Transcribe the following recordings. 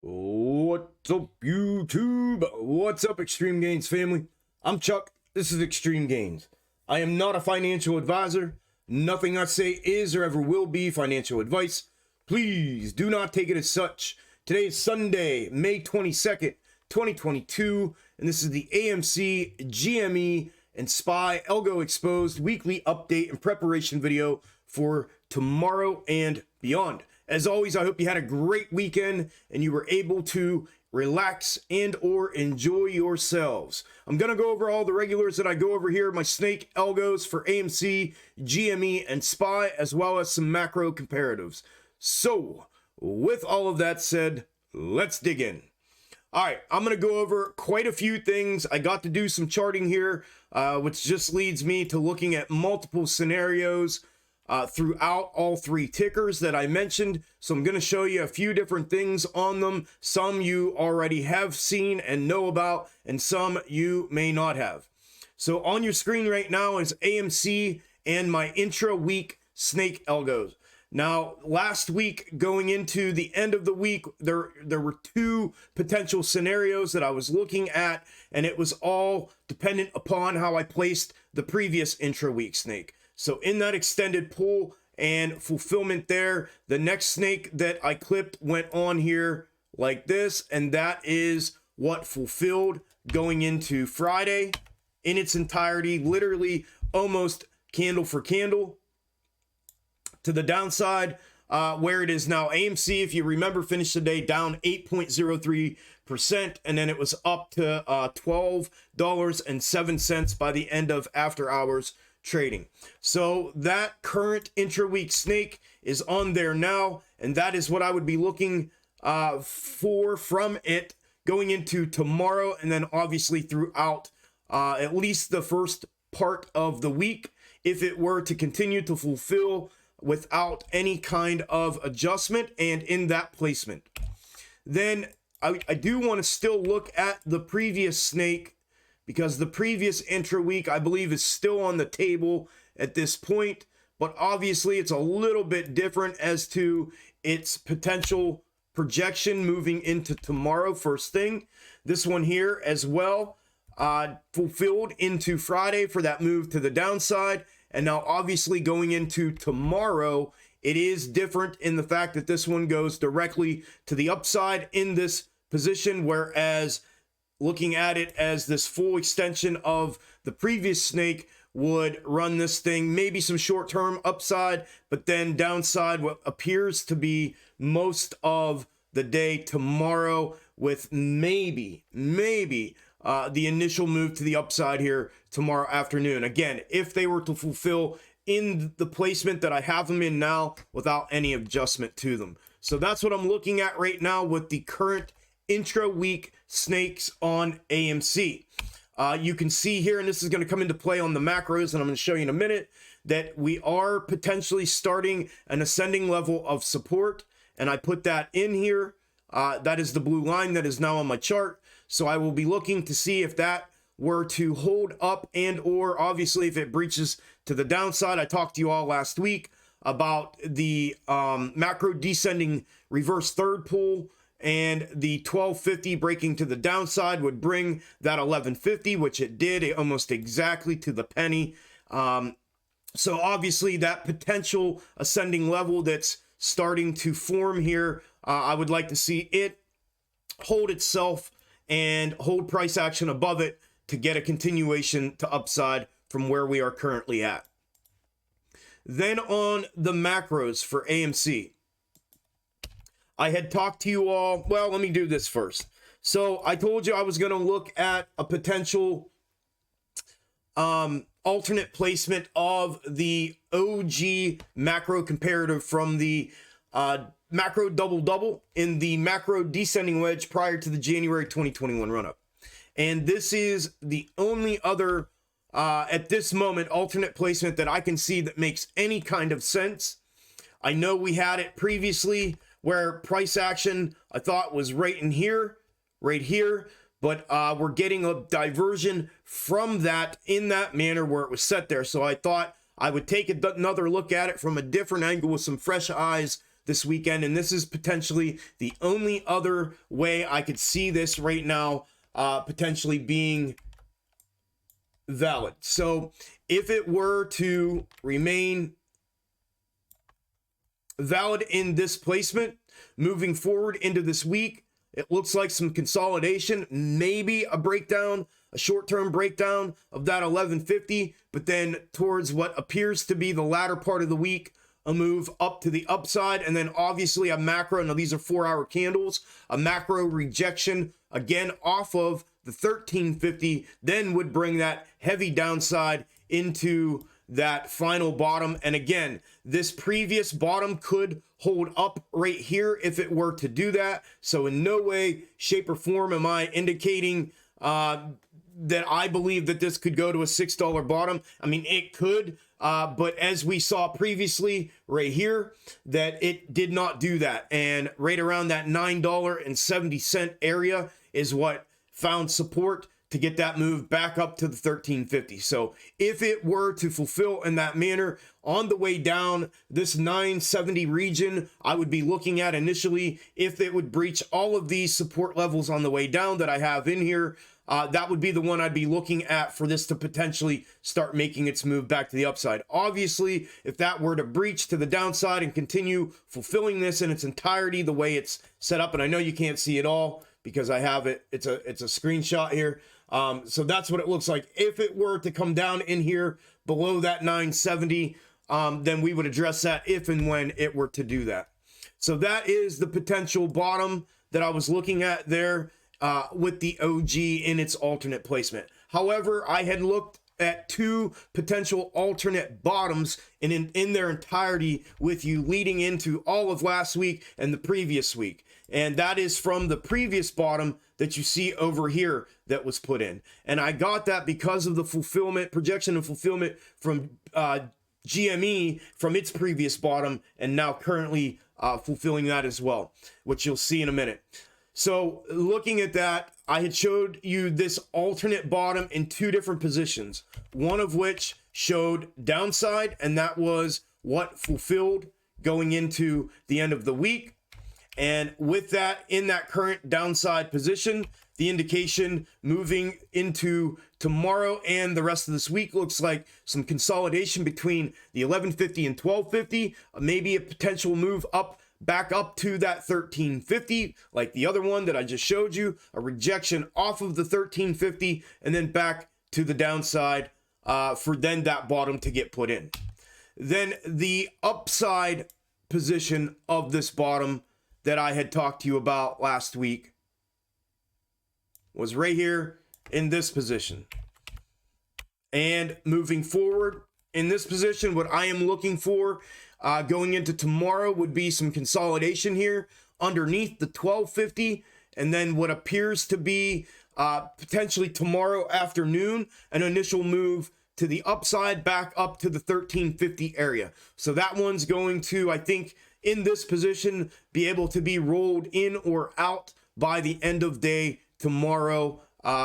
What's up, YouTube? What's up, Xtreme Gainz family? I'm Chuck. This is Xtreme Gainz. I am not a financial advisor. Nothing I say is or ever will be financial advice. Please do not take it as such. Today is Sunday, May 22nd, 2022, and this is the AMC, GME, and SPY Algo Exposed weekly update and preparation video for tomorrow and beyond. As always, I hope you had a great weekend and you were able to relax and or enjoy yourselves. I'm going to go over all the regulars that I go over here, my snake algos for AMC, GME, and SPY, as well as some macro comparatives. So, with all of that said, let's dig in. All right, I'm going to go over quite a few things. I got to do some charting here, which just leads me to looking at multiple scenarios throughout all three tickers that I mentioned. So I'm going to show you a few different things on them. Some you already have seen and know about, and some you may not have. So on your screen right now is AMC and my intra-week snake algos. Now, last week, going into the end of the week, there were two potential scenarios that I was looking at, and it was all dependent upon how I placed the previous intra-week snake. So in that extended pull and fulfillment there, the next snake that I clipped went on here like this, and that is what fulfilled going into Friday in its entirety, literally almost candle for candle to the downside, where it is now. AMC, if you remember, finished the day down 8.03%, and then it was up to $12.07 by the end of after hours trading. So that current intra-week snake is on there now, and that is what I would be looking for from it going into tomorrow, and then obviously throughout at least the first part of the week, if it were to continue to fulfill without any kind of adjustment and in that placement. Then I do want to still look at the previous snake, because the previous intra-week, I believe, is still on the table at this point, but obviously it's a little bit different as to its potential projection moving into tomorrow first thing. This one here as well, fulfilled into Friday for that move to the downside, and now obviously going into tomorrow, it is different in the fact that this one goes directly to the upside in this position, whereas looking at it as this full extension of the previous snake would run this thing, maybe some short-term upside, but then downside what appears to be most of the day tomorrow, with maybe the initial move to the upside here tomorrow afternoon. Again, if they were to fulfill in the placement that I have them in now without any adjustment to them. So that's what I'm looking at right now with the current intra-week snakes on AMC. You can see here, and this is going to come into play on the macros, and I'm going to show you in a minute, that we are potentially starting an ascending level of support, and I put that in here. That is the blue line that is now on my chart. So I will be looking to see if that were to hold up, and or obviously if it breaches to the downside. I talked to you all last week about the macro descending reverse third pull, and the 1250 breaking to the downside would bring that 1150, which it did almost exactly to the penny. So obviously that potential ascending level that's starting to form here, I would like to see it hold itself and hold price action above it to get a continuation to upside from where we are currently at. Then on the macros for AMC, I had talked to you all, well, let me do this first. So I told you I was going to look at a potential alternate placement of the OG macro comparative from the macro double-double in the macro descending wedge prior to the January 2021 run-up. And this is the only other, at this moment, alternate placement that I can see that makes any kind of sense. I know we had it previously where price action I thought was right here, but we're getting a diversion from that in that manner where it was set there. So I thought I would take another look at it from a different angle with some fresh eyes this weekend, and this is potentially the only other way I could see this right now potentially being valid. So if it were to remain valid in this placement moving forward into this week, it looks like some consolidation, maybe a breakdown, a short-term breakdown of that 1150, but then towards what appears to be the latter part of the week, a move up to the upside, and then obviously a macro. Now these are 4-hour candles, a macro rejection again off of the 1350, then would bring that heavy downside into that final bottom. And again, this previous bottom could hold up right here if it were to do that. So in no way, shape, or form am I indicating that I believe that this could go to a $6 bottom. I mean, it could, but as we saw previously right here, that it did not do that. And right around that $9.70 area is what found support to get that move back up to the 1350. So if it were to fulfill in that manner on the way down, this 970 region, I would be looking at initially if it would breach all of these support levels on the way down that I have in here. That would be the one I'd be looking at for this to potentially start making its move back to the upside. Obviously, if that were to breach to the downside and continue fulfilling this in its entirety the way it's set up, and I know you can't see it all because I have it, it's a screenshot here. So that's what it looks like. If it were to come down in here below that 970, then we would address that if and when it were to do that. So that is the potential bottom that I was looking at there with the OG in its alternate placement. However, I had looked at 2 potential alternate bottoms in their entirety with you leading into all of last week and the previous week. And that is from the previous bottom that you see over here that was put in. And I got that because of the fulfillment, projection and fulfillment from GME from its previous bottom, and now currently fulfilling that as well, which you'll see in a minute. So looking at that, I had showed you this alternate bottom in 2 different positions, one of which showed downside, and that was what fulfilled going into the end of the week. And with that, in that current downside position, the indication moving into tomorrow and the rest of this week looks like some consolidation between the 1150 and 1250, maybe a potential move up back up to that 1350, like the other one that I just showed you, a rejection off of the 1350, and then back to the downside for then that bottom to get put in. Then the upside position of this bottom that I had talked to you about last week was right here in this position. And moving forward in this position, what I am looking for going into tomorrow would be some consolidation here underneath the 1250, and then what appears to be potentially tomorrow afternoon, an initial move to the upside back up to the 1350 area. So that one's going to, I think, in this position, be able to be rolled in or out by the end of day tomorrow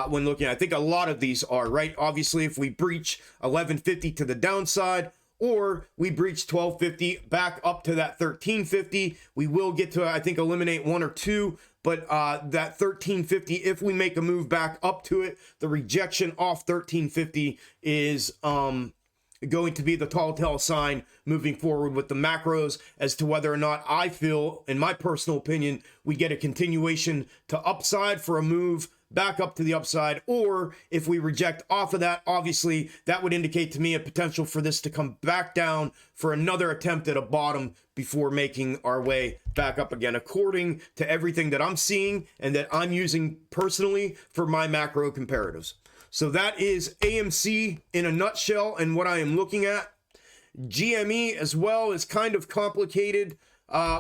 when looking. I think a lot of these are, right? Obviously, if we breach 1150 to the downside, or we breach 1250 back up to that 1350, we will get to, I think, eliminate 1 or 2, but that 1350, if we make a move back up to it, the rejection off 1350 is going to be the telltale sign moving forward with the macros as to whether or not I feel, in my personal opinion, we get a continuation to upside for a move back up to the upside, or if we reject off of that, obviously that would indicate to me a potential for this to come back down for another attempt at a bottom before making our way back up again, according to everything that I'm seeing and that I'm using personally for my macro comparatives. So that is AMC in a nutshell and what I am looking at. GME as well is kind of complicated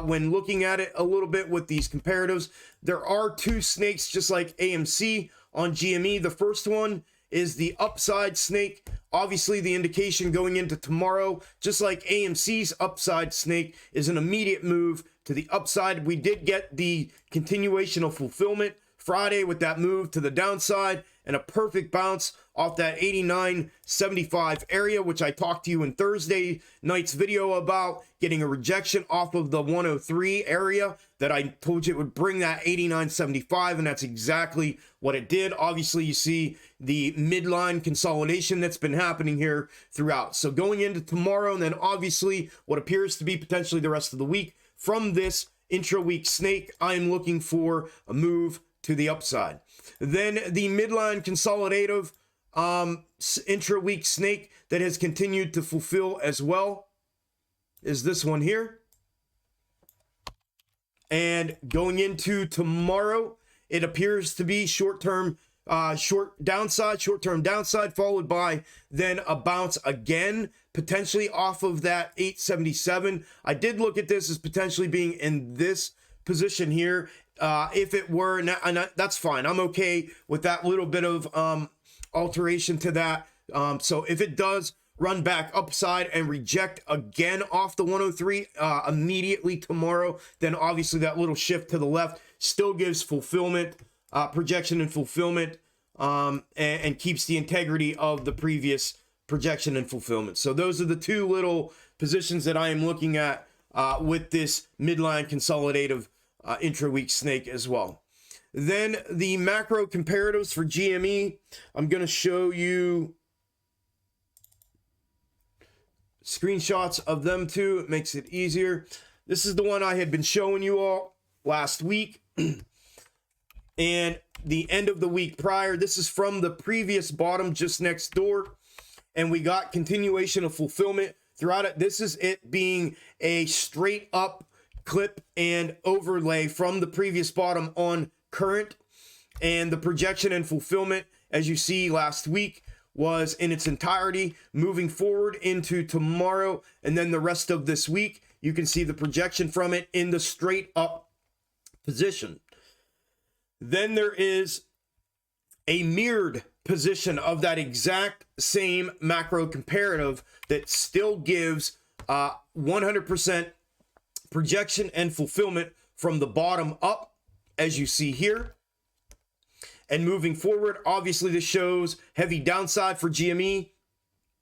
when looking at it a little bit with these comparatives. There are 2 snakes just like AMC on GME. The first one is the upside snake. Obviously the indication going into tomorrow, just like AMC's upside snake, is an immediate move to the upside. We did get the continuation of fulfillment Friday with that move to the downside and a perfect bounce off that 89.75 area, which I talked to you in Thursday night's video about, getting a rejection off of the 103 area that I told you it would bring that 89.75, and that's exactly what it did. Obviously, you see the midline consolidation that's been happening here throughout. So going into tomorrow, and then obviously what appears to be potentially the rest of the week from this intra-week snake, I'm looking for a move to the upside. Then the midline consolidative intra-week snake that has continued to fulfill as well is this one here. And going into tomorrow, it appears to be short-term downside, followed by then a bounce again, potentially off of that 877. I did look at this as potentially being in this position here. If it were, and that's fine. I'm okay with that little bit of alteration to that. So if it does run back upside and reject again off the 103 immediately tomorrow, then obviously that little shift to the left still gives fulfillment, projection and fulfillment, and keeps the integrity of the previous projection and fulfillment. So those are the two little positions that I am looking at with this midline consolidative intra-week snake as well. Then the macro comparatives for GME, I'm going to show you screenshots of them too. It makes it easier. This is the one I had been showing you all last week and the end of the week prior. This is from the previous bottom just next door, and we got continuation of fulfillment throughout it. This is it being a straight up clip and overlay from the previous bottom on current, and the projection and fulfillment, as you see last week, was in its entirety moving forward into tomorrow, and then the rest of this week you can see the projection from it in the straight up position. Then there is a mirrored position of that exact same macro comparative that still gives 100% projection and fulfillment from the bottom up, as you see here. And moving forward, obviously this shows heavy downside for GME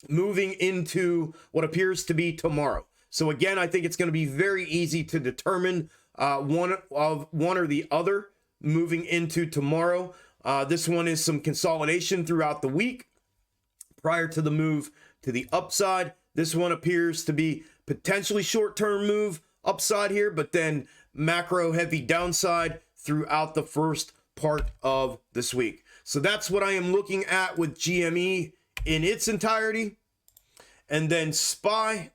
moving into what appears to be tomorrow. So again, I think it's going to be very easy to determine one or the other moving into tomorrow. This one is some consolidation throughout the week prior to the move to the upside. This one appears to be potentially short-term move upside here, but then macro heavy downside throughout the first part of this week. So that's what I am looking at with GME in its entirety. And then SPY,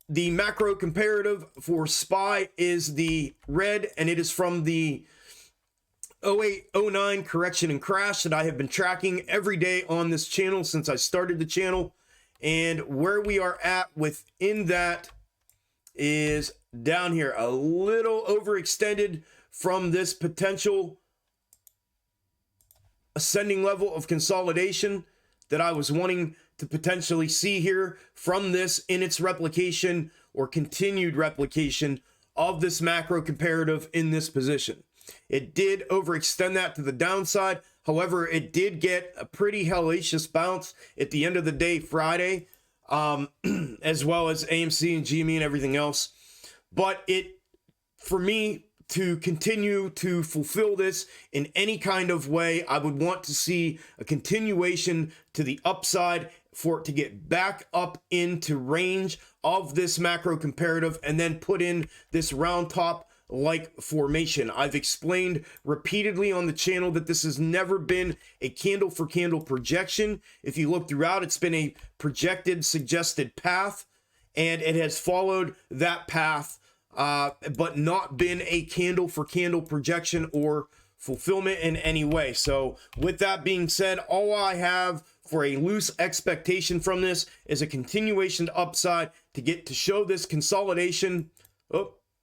the macro comparative for SPY is the red, and it is from the 08-09 correction and crash that I have been tracking every day on this channel since I started the channel. And where we are at within that is down here, a little overextended from this potential ascending level of consolidation that I was wanting to potentially see here from this in its replication or continued replication of this macro comparative in this position. It did overextend that to the downside. However, it did get a pretty hellacious bounce at the end of the day Friday, as well as AMC and GME and everything else. But it, for me, to continue to fulfill this in any kind of way, I would want to see a continuation to the upside for it to get back up into range of this macro comparative and then put in this round top like formation. I've explained repeatedly on the channel that this has never been a candle for candle projection. If you look throughout, it's been a projected suggested path, and it has followed that path, but not been a candle for candle projection or fulfillment in any way. So with that being said, all I have for a loose expectation from this is a continuation to upside to get to show this consolidation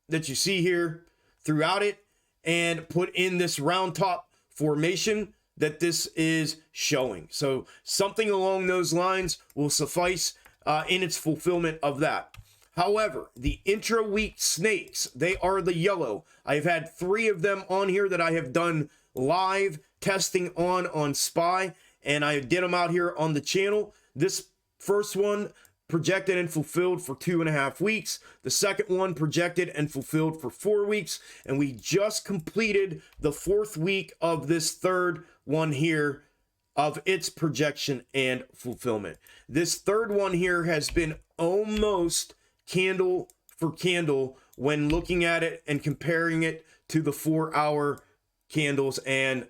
that you see here throughout it and put in this round top formation that this is showing. So something along those lines will suffice in its fulfillment of that. However, the intra-week snakes, they are the yellow. I've had 3 of them on here that I have done live testing on SPY, and I did them out here on the channel. This first one projected and fulfilled for 2.5 weeks. The second one projected and fulfilled for 4 weeks. And we just completed the 4th week of this third one here of its projection and fulfillment. This third one here has been almost candle for candle when looking at it and comparing it to the 4-hour candles and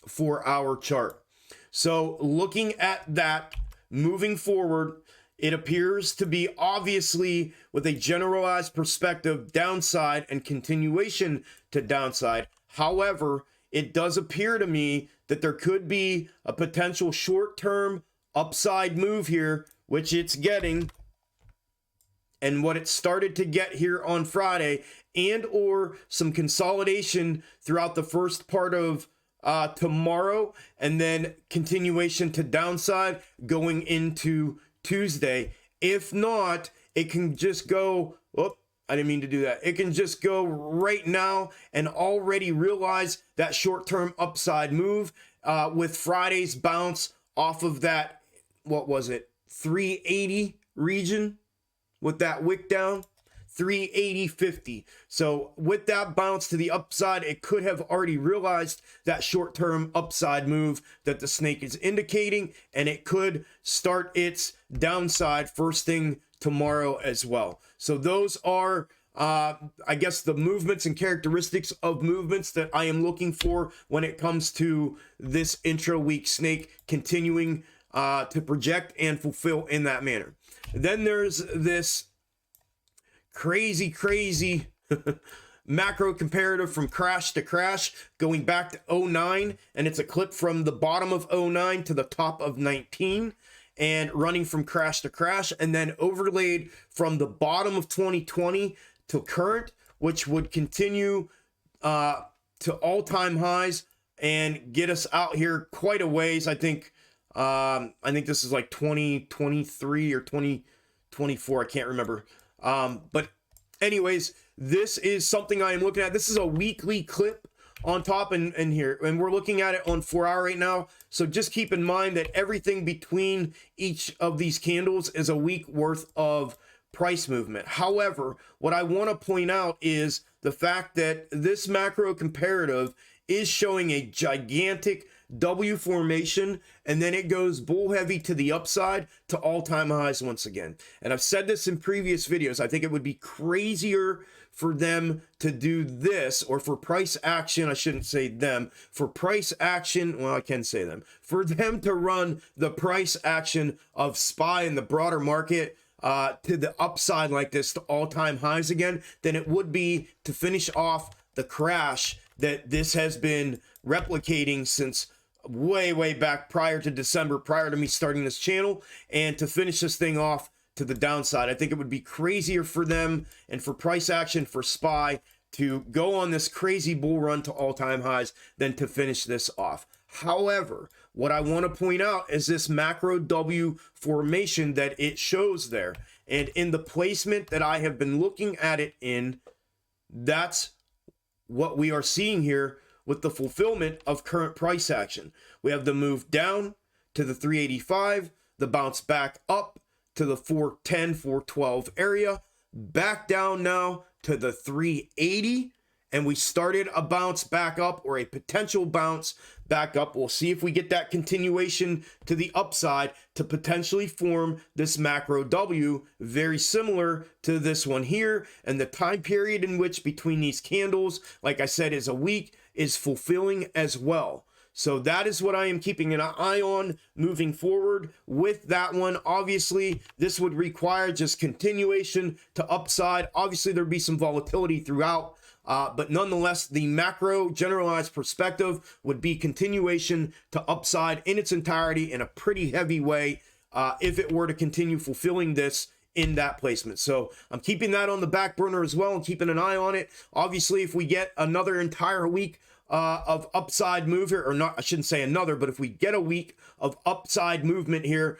4-hour chart. So looking at that, moving forward, it appears to be obviously with a generalized perspective downside and continuation to downside. However, it does appear to me that there could be a potential short-term upside move here, which it's getting, and what it started to get here on Friday, and or some consolidation throughout the first part of tomorrow, and then continuation to downside going into Tuesday. If not, it can just go, oh, I didn't mean to do that. It can just go right now and already realize that short-term upside move with Friday's bounce off of that, what was it, 380 region with that wick down, 380.50. So with that bounce to the upside, it could have already realized that short-term upside move that the snake is indicating, and it could start its downside first thing tomorrow as well. So those are, I guess, the movements and characteristics of movements that I am looking for when it comes to this intra-week snake continuing to project and fulfill in that manner. Then there's this crazy macro comparative from crash to crash going back to 09, and it's a clip from the bottom of 09 to the top of 19 and running from crash to crash, and then overlaid from the bottom of 2020 to current, which would continue to all-time highs and get us out here quite a ways. I think this is like 2023 or 2024, I can't remember. But anyways, this is something I am looking at. This is a weekly clip on top and here, and we're looking at it on 4-hour right now. So just keep in mind that everything between each of these candles is a week worth of price movement. However, what I want to point out is the fact that this macro comparative is showing a gigantic W formation, and then it goes bull heavy to the upside to all-time highs once again. And I've said this in previous videos. I think it would be crazier for them to do this, or for price action, I shouldn't say them, for price action, well, I can say them, for them to run the price action of SPY in the broader market to the upside like this to all-time highs again, than it would be to finish off the crash that this has been replicating since way back prior to December, prior to me starting this channel, and to finish this thing off to the downside. I think it would be crazier for them and for price action for SPY to go on this crazy bull run to all-time highs than to finish this off. However, what I want to point out is this macro W formation that it shows there, and in the placement that I have been looking at it in, that's what we are seeing here with the fulfillment of current price action. We have the move down to the 385, the bounce back up to the 410, 412 area, back down now to the 380, and we started a bounce back up, or a potential bounce back up. We'll see if we get that continuation to the upside to potentially form this macro W, very similar to this one here. And the time period in which between these candles, like I said, is a week, is fulfilling as well. So that is what I am keeping an eye on moving forward with that one. Obviously, this would require just continuation to upside. Obviously, there'd be some volatility throughout, but nonetheless, the macro generalized perspective would be continuation to upside in its entirety in a pretty heavy way if it were to continue fulfilling this in that placement. So I'm keeping that on the back burner as well and keeping an eye on it. Obviously, if we get another entire week of upside move here, or not, I shouldn't say another, but if we get a week of upside movement here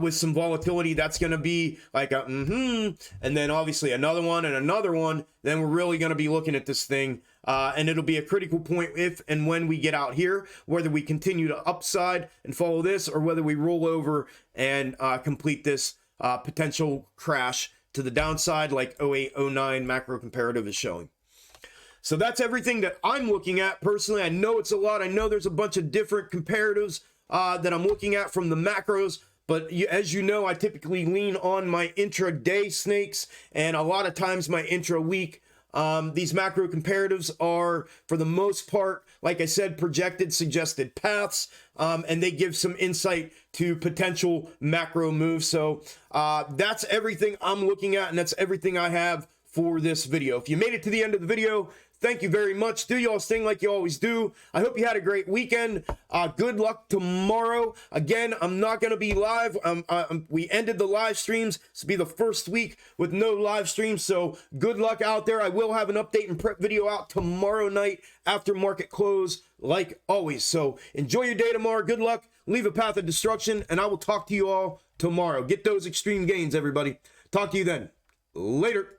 with some volatility, that's going to be like a and then obviously another one and another one, then we're really going to be looking at this thing. And it'll be a critical point if and when we get out here, whether we continue to upside and follow this, or whether we roll over and complete this potential crash to the downside like 08-09 macro comparative is showing. So that's everything that I'm looking at personally. I know it's a lot. I know there's a bunch of different comparatives that I'm looking at from the macros, but as you know, I typically lean on my intraday snakes, and a lot of times my intra-week. These macro comparatives are, for the most part, like I said, projected suggested paths, and they give some insight to potential macro moves. So that's everything I'm looking at, and that's everything I have for this video. If you made it to the end of the video, thank you very much. Do y'all's thing like you always do. I hope you had a great weekend. Good luck tomorrow. Again, I'm not going to be live. We ended the live streams. This will be the first week with no live streams, so good luck out there. I will have an update and prep video out tomorrow night after market close, like always. So enjoy your day tomorrow. Good luck. Leave a path of destruction, and I will talk to you all tomorrow. Get those extreme gains, everybody. Talk to you then. Later.